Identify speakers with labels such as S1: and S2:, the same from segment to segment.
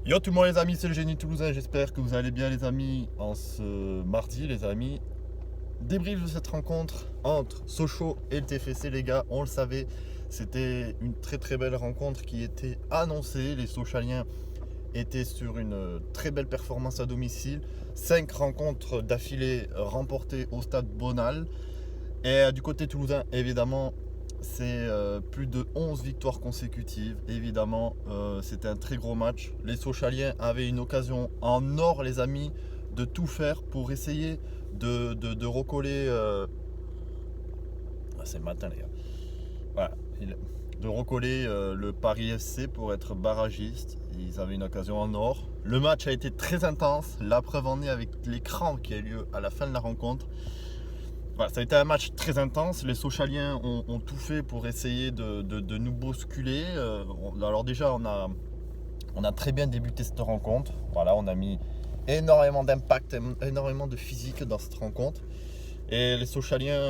S1: Yo tout le monde les amis, c'est le génie toulousain, j'espère que vous allez bien les amis en ce mardi les amis. Débrief de cette rencontre entre Sochaux et le TFC les gars, on le savait, c'était une très belle rencontre qui était annoncée. Les Sochaliens étaient sur une très belle performance à domicile, 5 rencontres d'affilée remportées au stade Bonal. Et du côté toulousain évidemment, c'est plus de 11 victoires consécutives. Évidemment, c'était un très gros match. Les Sochaliens avaient une occasion en or, les amis, de tout faire pour essayer de recoller. C'est le matin, les gars. Voilà. De recoller le Paris FC pour être barragiste. Ils avaient une occasion en or. Le match a été très intense. La preuve en est avec l'écran qui a eu lieu à la fin de la rencontre. Voilà, ça a été un match très intense. Les Sochaliens ont tout fait pour essayer de nous bousculer. Alors déjà, on a très bien débuté cette rencontre. Voilà, on a mis énormément d'impact, énormément de physique dans cette rencontre. Et les Sochaliens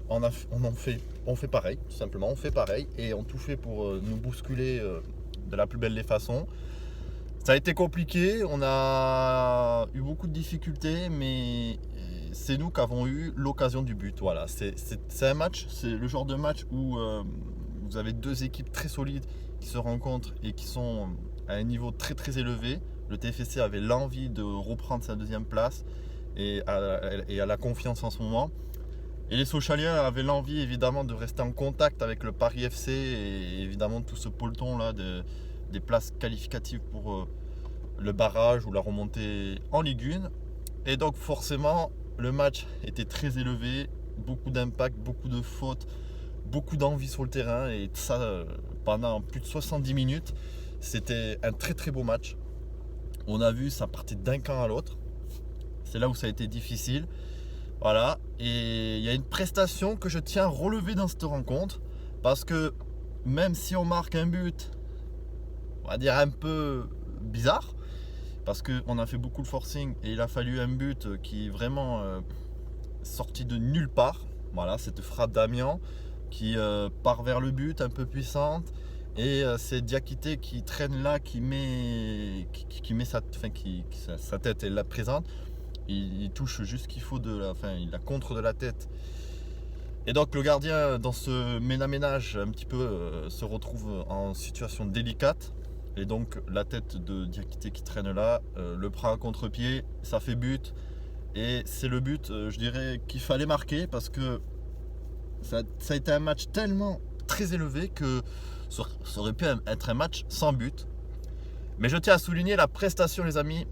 S1: on fait pareil, tout simplement. On fait pareil et ont tout fait pour nous bousculer de la plus belle des façons. Ça a été compliqué, on a eu beaucoup de difficultés, mais c'est nous qui avons eu l'occasion du but. Voilà, c'est un match, c'est le genre de match où vous avez deux équipes très solides qui se rencontrent et qui sont à un niveau très élevé. Le TFC avait l'envie de reprendre sa deuxième place et a la confiance en ce moment. Et les Sochaliens avaient l'envie évidemment de rester en contact avec le Paris FC et évidemment tout ce peloton là des places qualificatives pour le barrage ou la remontée en Ligue 1. Et donc forcément le match était très élevé, beaucoup d'impact, beaucoup de fautes, beaucoup d'envie sur le terrain et ça pendant plus de 70 minutes. C'était un très beau match. On a vu ça partait d'un camp à l'autre. C'est là où ça a été difficile. Voilà, et il y a une prestation que je tiens à relever dans cette rencontre parce que même si on marque un but, on va dire un peu bizarre, parce qu'on a fait beaucoup de forcing et il a fallu un but qui est vraiment sorti de nulle part. Voilà, cette frappe d'Amiens qui part vers le but un peu puissante et c'est Diakité qui traîne là, qui met sa tête et la présente. Il touche juste ce qu'il faut il la contre de la tête. Et donc le gardien dans ce ménage un petit peu se retrouve en situation délicate. Et donc la tête de Diakité qui traîne là, le prend à contre-pied, ça fait but. Et c'est le but, je dirais, qu'il fallait marquer parce que ça a été un match tellement très élevé que ça aurait pu être un match sans but. Mais je tiens à souligner la prestation les amis.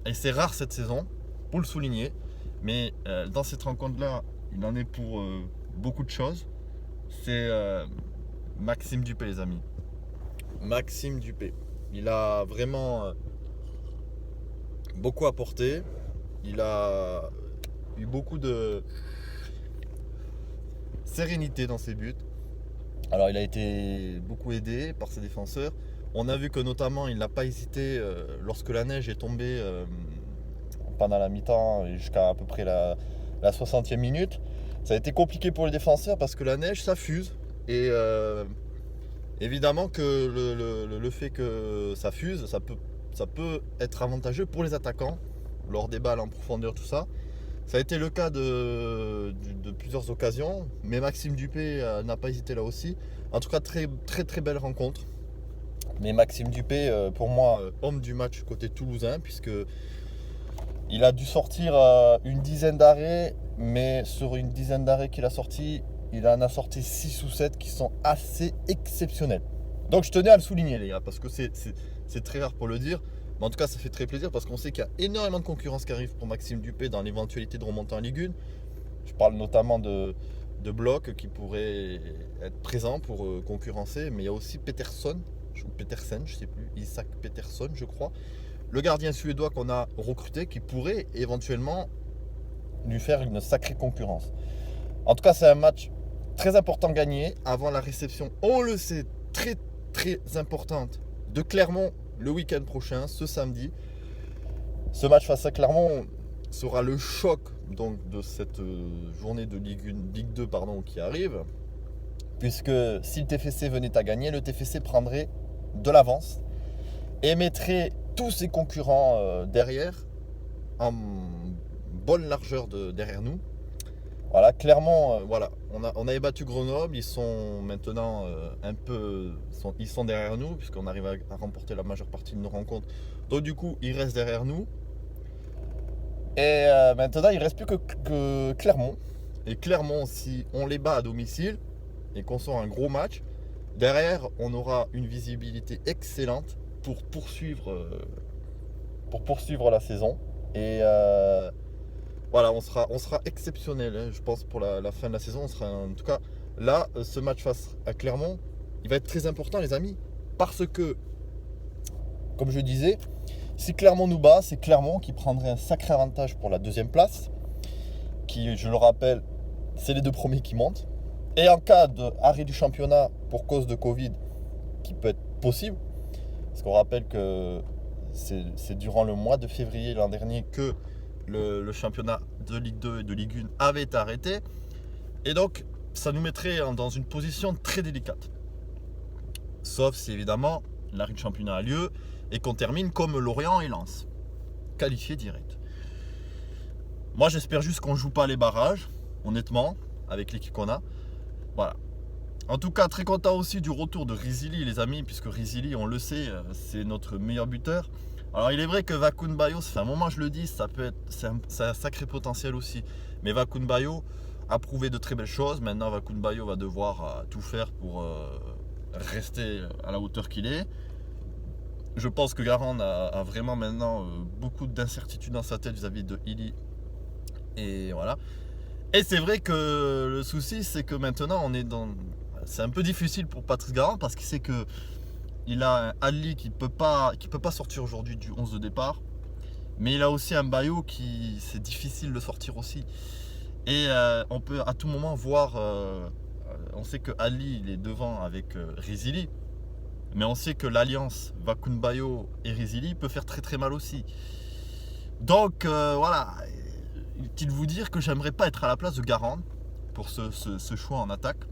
S1: Et c'est rare cette saison, pour le souligner. Mais dans cette rencontre-là, il en est pour beaucoup de choses. C'est Maxime Dupé, les amis. Maxime Dupé. Il a vraiment beaucoup apporté. Il a eu beaucoup de sérénité dans ses buts. Alors il a été beaucoup aidé par ses défenseurs. On a vu que notamment il n'a pas hésité lorsque la neige est tombée pendant la mi-temps jusqu'à à peu près la 60e minute. Ça a été compliqué pour les défenseurs parce que la neige ça fuse. Et évidemment que le fait que ça fuse, ça peut être avantageux pour les attaquants lors des balles en profondeur, tout ça. Ça a été le cas de plusieurs occasions, mais Maxime Dupé n'a pas hésité là aussi. En tout cas, très belle rencontre. Mais Maxime Dupé, pour moi, homme du match côté toulousain, puisque il a dû sortir une dizaine d'arrêts, mais sur une dizaine d'arrêts qu'il a sortis, il en a sorti 6 ou 7 qui sont assez exceptionnels. Donc je tenais à le souligner les gars, parce que c'est très rare pour le dire. Mais en tout cas, ça fait très plaisir parce qu'on sait qu'il y a énormément de concurrence qui arrive pour Maxime Dupé dans l'éventualité de remonter en Ligue 1. Je parle notamment de Bloch qui pourrait être présent pour concurrencer, mais il y a aussi Petersen, je ne sais plus, Isaac Petersen, je crois, le gardien suédois qu'on a recruté qui pourrait éventuellement lui faire une sacrée concurrence. En tout cas, c'est un match très important gagné avant la réception, on le sait, très importante de Clermont le week-end prochain, ce samedi. Ce match face à Clermont sera le choc donc, de cette journée de Ligue 2 qui arrive. Puisque si le TFC venait à gagner, le TFC prendrait de l'avance et mettrait tous ses concurrents derrière, en bonne largeur derrière nous. Voilà, clairement, voilà, on avait battu Grenoble, ils sont maintenant ils sont derrière nous, puisqu'on arrive à remporter la majeure partie de nos rencontres. Donc du coup, ils restent derrière nous. Et maintenant, il ne reste plus que Clermont. Et Clermont, si on les bat à domicile et qu'on sort un gros match, derrière, on aura une visibilité excellente pour poursuivre la saison. Et voilà, on sera exceptionnel, hein, je pense, pour la fin de la saison. En tout cas, là, ce match face à Clermont, il va être très important, les amis. Parce que, comme je disais, si Clermont nous bat, c'est Clermont qui prendrait un sacré avantage pour la deuxième place. Qui, je le rappelle, c'est les deux premiers qui montent. Et en cas d'arrêt du championnat pour cause de Covid, qui peut être possible, parce qu'on rappelle que c'est durant le mois de février l'an dernier que le championnat de Ligue 2 et de Ligue 1 avait été arrêté. Et donc, ça nous mettrait dans une position très délicate. Sauf si, évidemment, l'arrêt du championnat a lieu et qu'on termine comme Lorient et Lens, qualifié direct. Moi, j'espère juste qu'on ne joue pas les barrages, honnêtement, avec l'équipe qu'on a. Voilà. En tout cas, très content aussi du retour de Rizili, les amis, puisque Rizili, on le sait, c'est notre meilleur buteur. Alors, il est vrai que Vakoun Bayo, ça fait un moment que je le dis, c'est un sacré potentiel aussi. Mais Vakoun Bayo a prouvé de très belles choses. Maintenant, Vakoun Bayo va devoir tout faire pour rester à la hauteur qu'il est. Je pense que Garand a vraiment maintenant beaucoup d'incertitudes dans sa tête vis-à-vis de Ili. Et voilà. Et c'est vrai que le souci, c'est que maintenant, c'est un peu difficile pour Patrice Garand parce qu'il sait que il a un Ali qui peut pas sortir aujourd'hui du 11 de départ. Mais il a aussi un Bayo c'est difficile de sortir aussi. Et on peut à tout moment voir. On sait que Ali il est devant avec Rizili. Mais on sait que l'alliance Vakoun Bayo et Rizili peut faire très très mal aussi. Donc voilà. Inutile vous dire que j'aimerais pas être à la place de Garand pour ce choix en attaque.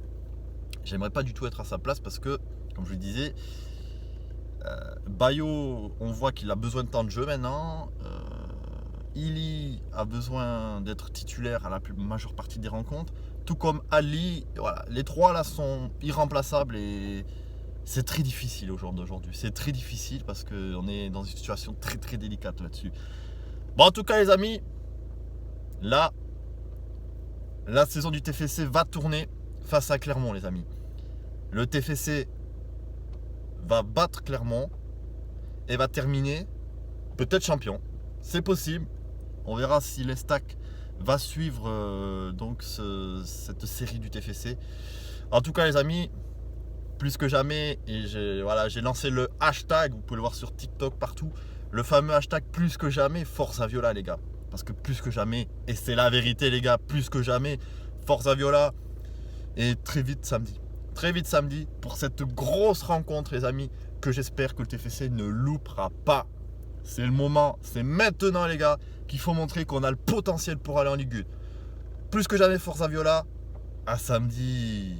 S1: J'aimerais pas du tout être à sa place parce que, comme je le disais, Bayo, on voit qu'il a besoin de temps de jeu maintenant. Ili a besoin d'être titulaire à la majeure partie des rencontres. Tout comme Ali. Voilà, les trois là sont irremplaçables et c'est très difficile au jour d'aujourd'hui. C'est très difficile parce qu'on est dans une situation très très délicate là-dessus. Bon, en tout cas, les amis, là, la saison du TFC va tourner face à Clermont, les amis. Le TFC va battre Clermont et va terminer peut-être champion. C'est possible. On verra si l'Estac va suivre cette série du TFC. En tout cas, les amis, plus que jamais, et j'ai lancé le hashtag, vous pouvez le voir sur TikTok partout, le fameux hashtag plus que jamais, Forza Viola, les gars. Parce que plus que jamais, et c'est la vérité les gars, plus que jamais, Forza Viola. Et très vite samedi, pour cette grosse rencontre les amis, que j'espère que le TFC ne loupera pas. C'est le moment, c'est maintenant les gars, qu'il faut montrer qu'on a le potentiel pour aller en Ligue 1. Plus que jamais Forza Viola, à samedi.